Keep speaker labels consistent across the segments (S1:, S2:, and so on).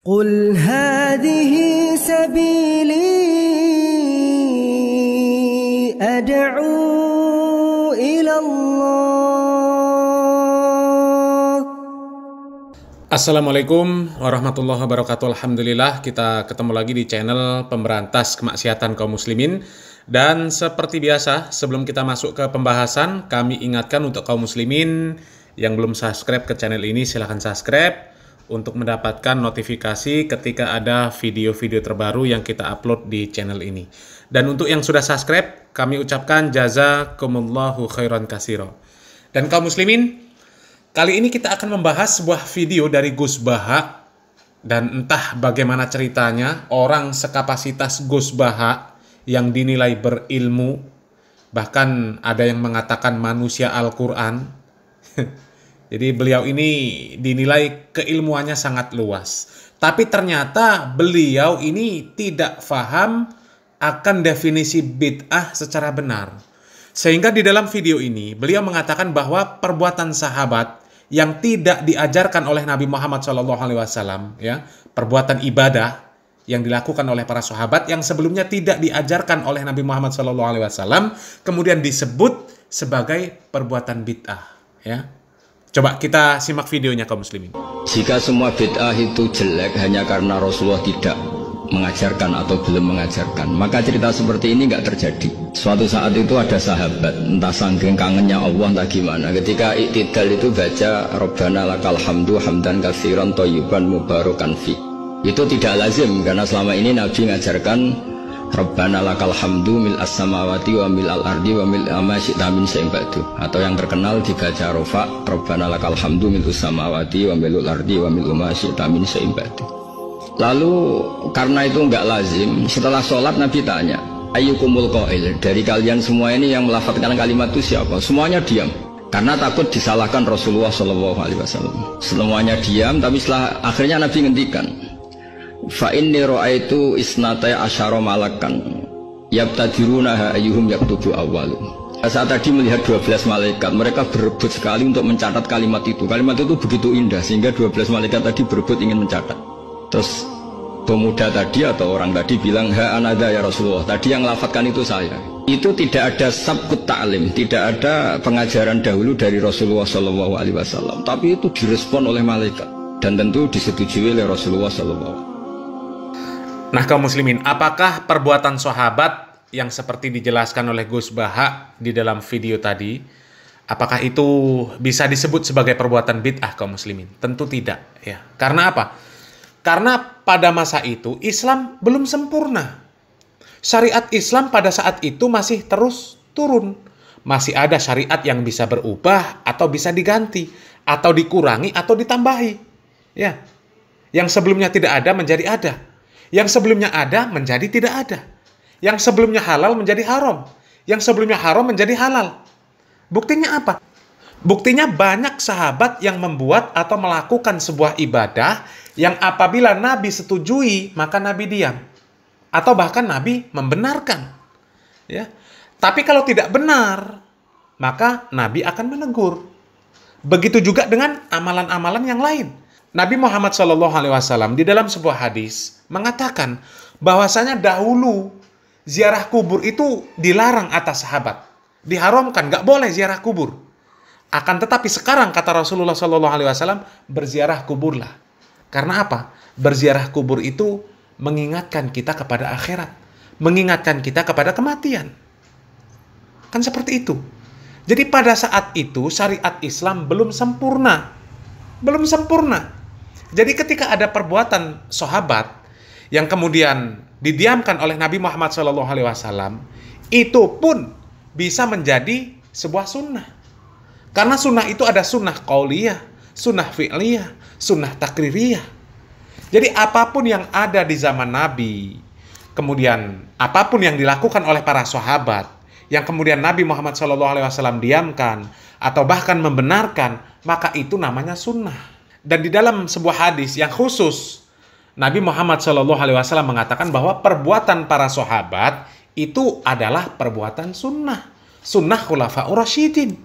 S1: قل هذه سبيلي أدعو إلى الله.
S2: Assalamualaikum warahmatullahi wabarakatuh. Alhamdulillah kita ketemu lagi di channel pemberantas kemaksiatan kaum muslimin. Dan seperti biasa, sebelum kita masuk ke pembahasan, kami ingatkan untuk kaum muslimin yang belum subscribe ke channel ini, silahkan subscribe untuk mendapatkan notifikasi ketika ada video-video terbaru yang kita upload di channel ini. Dan untuk yang sudah subscribe, kami ucapkan jazakumullahu khairan katsira. Dan kaum muslimin, kali ini kita akan membahas sebuah video dari Gus Baha. Dan entah bagaimana ceritanya, orang sekapasitas Gus Baha yang dinilai berilmu, bahkan ada yang mengatakan manusia Al-Quran. Jadi beliau ini dinilai keilmuannya sangat luas. Tapi ternyata beliau ini tidak paham akan definisi bid'ah secara benar. Sehingga di dalam video ini beliau mengatakan bahwa perbuatan sahabat yang tidak diajarkan oleh Nabi Muhammad SAW, ya, perbuatan ibadah yang dilakukan oleh para sahabat yang sebelumnya tidak diajarkan oleh Nabi Muhammad SAW, kemudian disebut sebagai perbuatan bid'ah, ya. Coba kita simak videonya kaum muslimin.
S3: Jika semua bid'ah itu jelek hanya karena Rasulullah tidak mengajarkan atau belum mengajarkan, maka cerita seperti ini nggak terjadi. Suatu saat itu ada sahabat, entah saking kangennya Allah entah gimana, ketika iktidal itu baca Rabbana lakal hamdu hamdan katsiran thayyiban mubarakan fi. Itu tidak lazim karena selama ini Nabi mengajarkan Rabbana lakal hamdu mil as-samawati wa mil al-ardi wa mil ma syi'ta min syai'in ba'du, atau yang terkenal dibaca Rafa Rabbana lakal hamdu mil as-samawati wa mil al-ardi wa mil ma syi'ta min syai'in ba'du. Lalu karena itu enggak lazim, setelah sholat Nabi tanya, ayyukumul qail, dari kalian semua ini yang melafadzkan kalimat itu siapa? Semuanya diam karena takut disalahkan Rasulullah SAW. Semuanya diam, tapi setelah akhirnya Nabi ngendikan, fa inni ra'aitu isnatai asyara malakan yabtadirunaha ayyuhum yaktubu awwalu. Saat tadi melihat 12 malaikat, mereka berebut sekali untuk mencatat kalimat itu. Kalimat itu begitu indah sehingga 12 malaikat tadi berebut ingin mencatat. Terus pemuda tadi atau orang tadi bilang, ha anada ya Rasulullah, tadi yang lafadzkan itu saya. Itu tidak ada sabqut ta'lim, tidak ada pengajaran dahulu dari Rasulullah SAW, tapi itu direspon oleh malaikat dan tentu disetujui oleh Rasulullah SAW.
S2: Nah kaum muslimin, apakah perbuatan sahabat yang seperti dijelaskan oleh Gus Baha di dalam video tadi, apakah itu bisa disebut sebagai perbuatan bid'ah kaum muslimin? Tentu tidak, ya. Karena apa? Karena pada masa itu Islam belum sempurna. Syariat Islam pada saat itu masih terus turun. Masih ada syariat yang bisa berubah atau bisa diganti, atau dikurangi atau ditambahi. Ya. Yang sebelumnya tidak ada menjadi ada. Yang sebelumnya ada menjadi tidak ada. Yang sebelumnya halal menjadi haram. Yang sebelumnya haram menjadi halal. Buktinya apa? Buktinya banyak sahabat yang membuat atau melakukan sebuah ibadah yang apabila Nabi setujui, maka Nabi diam. Atau bahkan Nabi membenarkan. Ya. Tapi kalau tidak benar, maka Nabi akan menegur. Begitu juga dengan amalan-amalan yang lain. Nabi Muhammad SAW di dalam sebuah hadis mengatakan bahwasanya dahulu ziarah kubur itu dilarang atas sahabat. Diharamkan, nggak boleh ziarah kubur. Akan tetapi sekarang kata Rasulullah SAW, berziarah kuburlah. Karena apa? Berziarah kubur itu mengingatkan kita kepada akhirat. Mengingatkan kita kepada kematian. Kan seperti itu. Jadi pada saat itu syariat Islam belum sempurna. Belum sempurna. Jadi ketika ada perbuatan sahabat yang kemudian didiamkan oleh Nabi Muhammad SAW, itu pun bisa menjadi sebuah sunnah. Karena sunnah itu ada sunnah qauliyah, sunnah fi'liyah, sunnah takririyah. Jadi apapun yang ada di zaman Nabi, kemudian apapun yang dilakukan oleh para sahabat, yang kemudian Nabi Muhammad SAW diamkan atau bahkan membenarkan, maka itu namanya sunnah. Dan di dalam sebuah hadis yang khusus, Nabi Muhammad SAW mengatakan bahwa perbuatan para sahabat itu adalah perbuatan sunnah. Sunnah khulafaur rasyidin.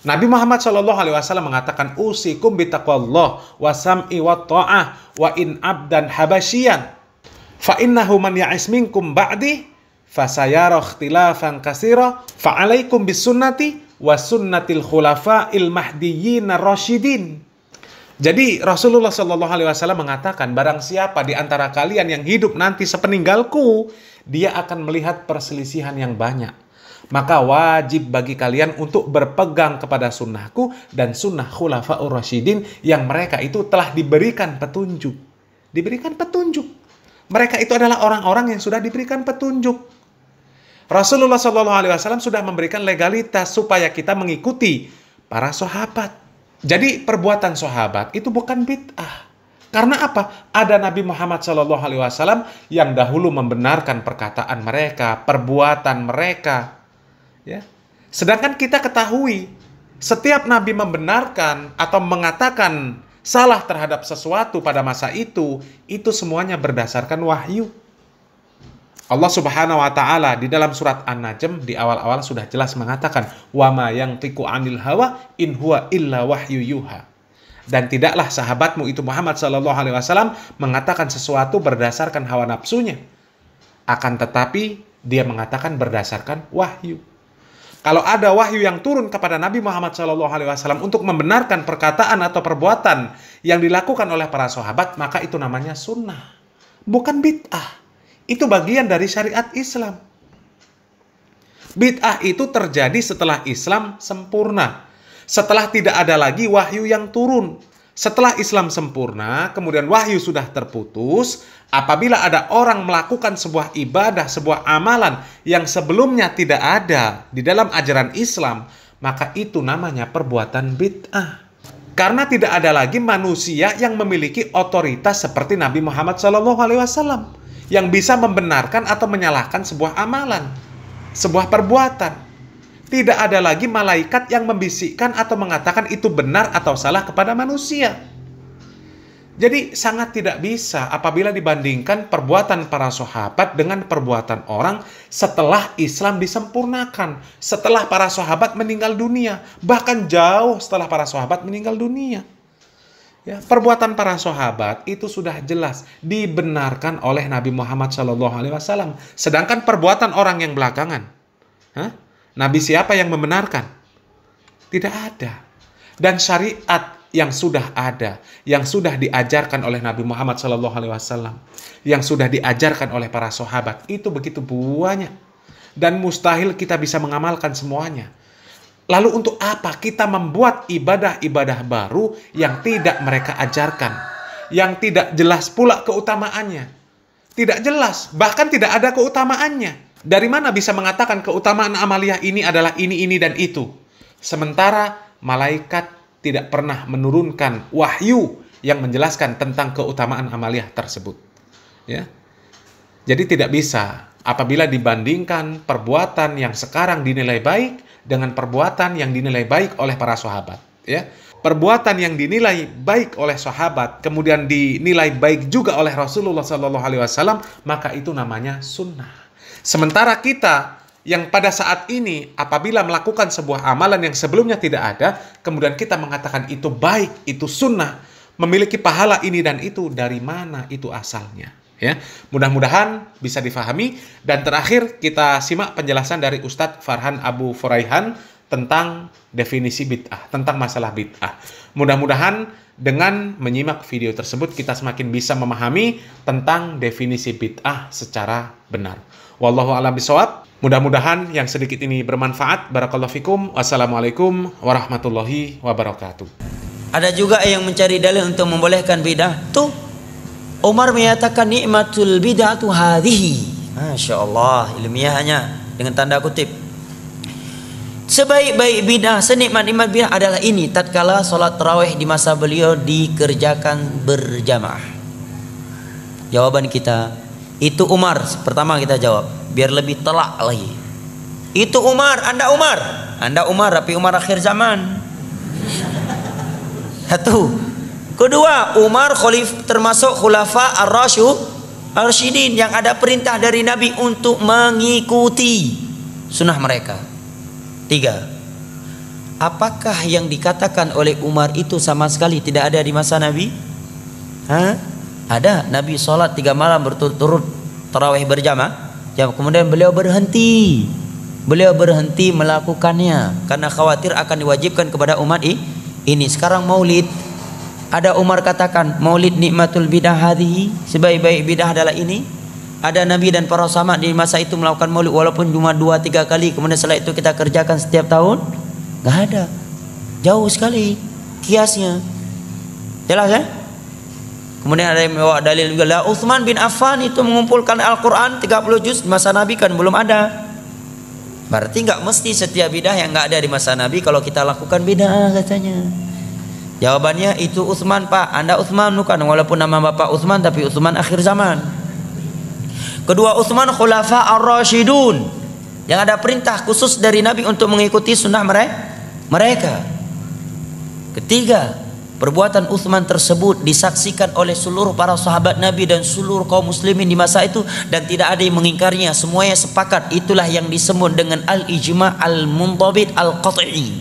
S2: Nabi Muhammad SAW mengatakan, usikum bitaqwallah wa sam'i wa ta'ah wa in abdan habasyian fa innahu man ya'is minkum ba'di fasayara ikhtilafan katsira fa 'alaikum bisunnati wa sunnatil khulafa'il mahdiyyin ar-rasyidin. Jadi Rasulullah SAW mengatakan, barang siapa di antara kalian yang hidup nanti sepeninggalku, dia akan melihat perselisihan yang banyak. Maka wajib bagi kalian untuk berpegang kepada sunnahku dan sunnah khulafa'ur rasyidin yang mereka itu telah diberikan petunjuk. Diberikan petunjuk. Mereka itu adalah orang-orang yang sudah diberikan petunjuk. Rasulullah SAW sudah memberikan legalitas supaya kita mengikuti para sahabat. Jadi perbuatan sahabat itu bukan bid'ah. Karena apa? Ada Nabi Muhammad SAW yang dahulu membenarkan perkataan mereka, perbuatan mereka. Ya. Sedangkan kita ketahui, setiap Nabi membenarkan atau mengatakan salah terhadap sesuatu pada masa itu semuanya berdasarkan wahyu. Allah Subhanahu wa Ta'ala di dalam surat An-Najm di awal-awal sudah jelas mengatakan, wa ma yantiqu 'anil hawa in huwa illa wahyu yuha. Dan tidaklah sahabatmu itu Muhammad SAW mengatakan sesuatu berdasarkan hawa nafsunya. Akan tetapi dia mengatakan berdasarkan wahyu. Kalau ada wahyu yang turun kepada Nabi Muhammad SAW untuk membenarkan perkataan atau perbuatan yang dilakukan oleh para sahabat, maka itu namanya sunnah. Bukan bid'ah. Itu bagian dari syariat Islam. Bid'ah itu terjadi setelah Islam sempurna. Setelah tidak ada lagi wahyu yang turun. Setelah Islam sempurna, kemudian wahyu sudah terputus. Apabila ada orang melakukan sebuah ibadah, sebuah amalan yang sebelumnya tidak ada di dalam ajaran Islam, maka itu namanya perbuatan bid'ah. Karena tidak ada lagi manusia yang memiliki otoritas seperti Nabi Muhammad SAW yang bisa membenarkan atau menyalahkan sebuah amalan, sebuah perbuatan. Tidak ada lagi malaikat yang membisikkan atau mengatakan itu benar atau salah kepada manusia. Jadi sangat tidak bisa apabila dibandingkan perbuatan para sahabat dengan perbuatan orang setelah Islam disempurnakan, setelah para sahabat meninggal dunia, bahkan jauh setelah para sahabat meninggal dunia. Ya, perbuatan para sahabat itu sudah jelas dibenarkan oleh Nabi Muhammad SAW. Sedangkan perbuatan orang yang belakangan, Nabi siapa yang membenarkan? Tidak ada. Dan syariat yang sudah ada, yang sudah diajarkan oleh Nabi Muhammad SAW, yang sudah diajarkan oleh para sahabat, itu begitu banyak. Dan mustahil kita bisa mengamalkan semuanya. Lalu untuk apa kita membuat ibadah-ibadah baru yang tidak mereka ajarkan? Yang tidak jelas pula keutamaannya. Tidak jelas, bahkan tidak ada keutamaannya. Dari mana bisa mengatakan keutamaan amaliyah ini adalah ini, dan itu? Sementara malaikat tidak pernah menurunkan wahyu yang menjelaskan tentang keutamaan amaliyah tersebut. Ya. Jadi tidak bisa apabila dibandingkan perbuatan yang sekarang dinilai baik dengan perbuatan yang dinilai baik oleh para sahabat. Ya. Perbuatan yang dinilai baik oleh sahabat kemudian dinilai baik juga oleh Rasulullah SAW, maka itu namanya sunnah. Sementara kita yang pada saat ini apabila melakukan sebuah amalan yang sebelumnya tidak ada, kemudian kita mengatakan itu baik, itu sunnah, memiliki pahala ini dan itu, dari mana itu asalnya? Ya, mudah-mudahan bisa difahami. Dan terakhir kita simak penjelasan dari Ustadz Farhan Abu Furaihan tentang definisi bid'ah, tentang masalah bid'ah. Mudah-mudahan dengan menyimak video tersebut kita semakin bisa memahami tentang definisi bid'ah secara benar. Wallahu a'lam bishawab. Mudah-mudahan yang sedikit ini bermanfaat. Barakallahu fikum. Wassalamualaikum warahmatullahi wabarakatuh.
S4: Ada juga yang mencari dalil untuk membolehkan bid'ah. Tuh, Umar menyatakan nikmatul bid'atu hadhihi. Masya Allah, ilmiahnya dengan tanda kutip. Sebaik-baik bid'ah, senikmat-nikmat bid'ah adalah ini, tatkala sholat tarawih di masa beliau dikerjakan berjamaah. Jawaban kita, itu Umar. Pertama kita jawab, biar lebih telak lagi. Itu Umar, Anda Umar. Anda Umar, tapi Umar akhir zaman. Satu. Kedua, Umar termasuk khulafa ar-rasyidin yang ada perintah dari Nabi untuk mengikuti sunnah mereka. 3. apakah yang dikatakan oleh Umar itu sama sekali tidak ada di masa Nabi? Ada. Nabi sholat 3 malam berturut-turut tarawih berjamaah. Kemudian beliau berhenti melakukannya karena khawatir akan diwajibkan kepada umat ini. Sekarang maulid, ada Umar katakan maulid nikmatul bidah hadhihi, sebaik-baik bidah adalah ini. Ada Nabi dan para sahabat di masa itu melakukan maulid walaupun cuma 2-3 kali, kemudian setelah itu kita kerjakan setiap tahun? Nggak ada. Jauh sekali kiasnya. Jelas ya? Kemudian ada yang membawa dalil juga, lah Utsman bin Affan itu mengumpulkan Al-Quran 30 juz di masa Nabi, kan belum ada. Berarti nggak mesti setiap bidah yang nggak ada di masa Nabi kalau kita lakukan bidah katanya. Jawabannya itu Utsman Pak, Anda Utsman bukan, walaupun nama bapak Utsman tapi Utsman akhir zaman. Kedua, Utsman khulafa ar-rasyidun, yang ada perintah khusus dari Nabi untuk mengikuti sunnah mereka. Ketiga, perbuatan Utsman tersebut disaksikan oleh seluruh para sahabat Nabi dan seluruh kaum muslimin di masa itu, dan tidak ada yang mengingkarinya, semuanya sepakat. Itulah yang disebut dengan al-ijma' al-muntabit al-qat'i,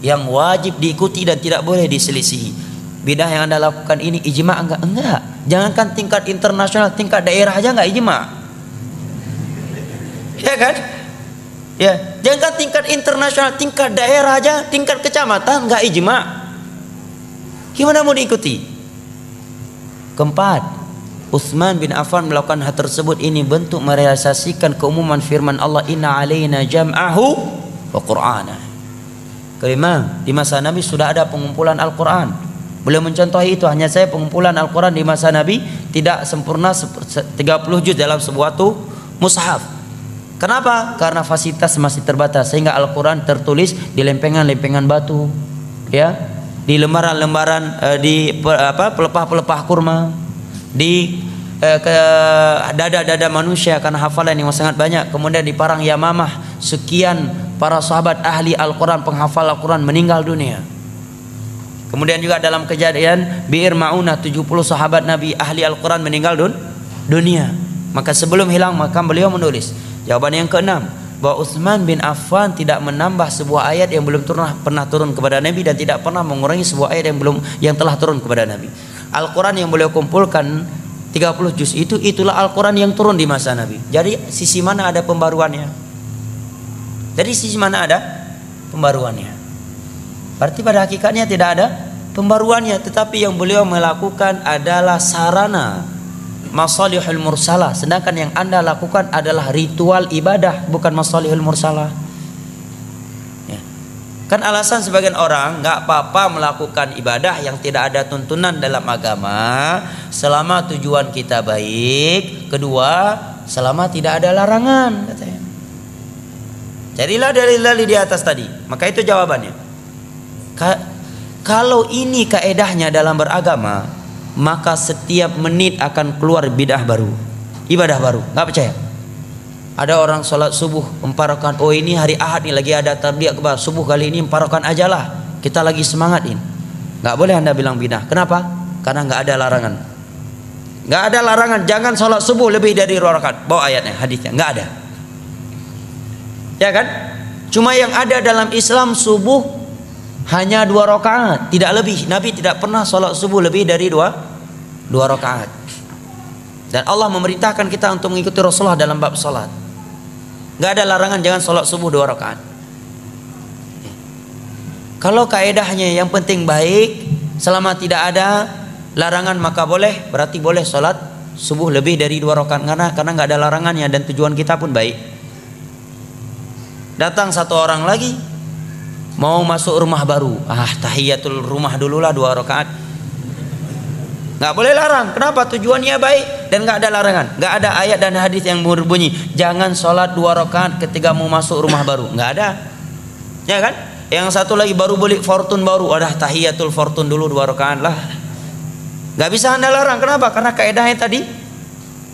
S4: yang wajib diikuti dan tidak boleh diselisihi. Bidah yang Anda lakukan ini ijma' enggak. Jangankan tingkat internasional, tingkat daerah aja enggak ijma'. Ya kan? Ya, jangankan tingkat internasional, tingkat daerah aja, tingkat kecamatan enggak ijma'. Gimana mau diikuti? Keempat, Utsman bin Affan melakukan hal tersebut ini bentuk merealisasikan keumuman firman Allah, inna alaina jam'ahu wa qur'ana. Kelima, di masa Nabi sudah ada pengumpulan Al-Quran. Beliau mencontohi itu, hanya saya pengumpulan Al-Quran di masa Nabi tidak sempurna 30 juz dalam sebuah mushaf. Kenapa? Karena fasilitas masih terbatas, sehingga Al-Quran tertulis di lempengan-lempengan batu, ya, di lembaran-lembaran, di pelepah-pelepah kurma, di dada-dada manusia karena hafalan yang sangat banyak. Kemudian di Parang Yamamah sekian para sahabat ahli Al-Quran, penghafal Al-Quran meninggal dunia. Kemudian juga dalam kejadian Bi'ir Ma'unah 70 sahabat Nabi ahli Al-Quran meninggal dunia. Maka sebelum hilang maka beliau menulis. Jawaban yang keenam, bahwa Utsman bin Affan tidak menambah sebuah ayat yang belum pernah turun kepada Nabi, dan tidak pernah mengurangi sebuah ayat yang telah turun kepada Nabi. Al-Quran yang beliau kumpulkan 30 juz itulah Al-Quran yang turun di masa Nabi. Jadi sisi mana ada pembaruannya? Berarti pada hakikatnya tidak ada pembaruannya, tetapi yang beliau melakukan adalah sarana masalihul mursalah, sedangkan yang Anda lakukan adalah ritual ibadah, bukan masalihul mursalah. Ya. Kan alasan sebagian orang, nggak apa-apa melakukan ibadah yang tidak ada tuntunan dalam agama selama tujuan kita baik, kedua selama tidak ada larangan, katanya. Jadilah dalil-dalil di atas tadi. Maka itu jawabannya. Kalau ini kaedahnya dalam beragama, maka setiap menit akan keluar bidah baru, ibadah baru. Nggak percaya? Ada orang sholat subuh 4 rakaat, oh ini hari Ahad nih lagi ada tabligh akbar, subuh kali ini 4 rakaat aja lah, kita lagi semangatin. Nggak boleh Anda bilang bidah. Kenapa? Karena nggak ada larangan. Nggak ada larangan, jangan sholat subuh lebih dari 2 rakaat. Bawa ayatnya, hadisnya, nggak ada. Ya kan? Cuma yang ada dalam Islam subuh hanya 2 rakaat, tidak lebih. Nabi tidak pernah sholat subuh lebih dari 2 rakaat. Dan Allah memerintahkan kita untuk mengikuti Rasulullah dalam bab sholat. Gak ada larangan jangan sholat subuh 2 rakaat. Kalau kaedahnya yang penting baik, selama tidak ada larangan maka boleh. Berarti boleh sholat subuh lebih dari 2 rakaat, karena gak ada larangannya dan tujuan kita pun baik. Datang satu orang lagi mau masuk rumah baru, tahiyatul rumah dululah 2 rakaat. Nggak boleh larang. Kenapa? Tujuannya baik dan nggak ada larangan. Nggak ada ayat dan hadis yang berbunyi jangan sholat 2 rakaat ketika mau masuk rumah baru. Nggak ada. Ya kan? Yang satu lagi baru beli fortune baru, tahiyatul fortune dulu 2 rakaat lah. Nggak bisa Anda larang. Kenapa? Karena kaedahnya tadi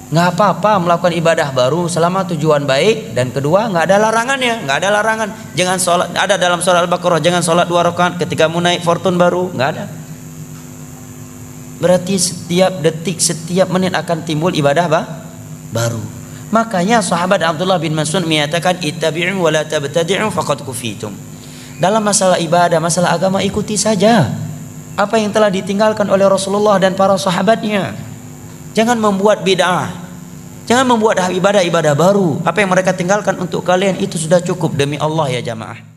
S4: nggak apa-apa melakukan ibadah baru selama tujuan baik, dan kedua nggak ada larangannya. Nggak ada larangan jangan sholat, ada dalam surah Al-Baqarah jangan sholat 2 rakaat ketika mau naik fortune baru, nggak ada. Berarti setiap detik, setiap menit akan timbul ibadah baru. Makanya sahabat Abdullah bin Mas'ud menyatakan ittabi'u wa la tabtadi'u faqad kufitum. Dalam masalah ibadah, masalah agama, ikuti saja apa yang telah ditinggalkan oleh Rasulullah dan para sahabatnya. Jangan membuat bid'ah, jangan membuat ibadah-ibadah baru. Apa yang mereka tinggalkan untuk kalian itu sudah cukup demi Allah ya jamaah.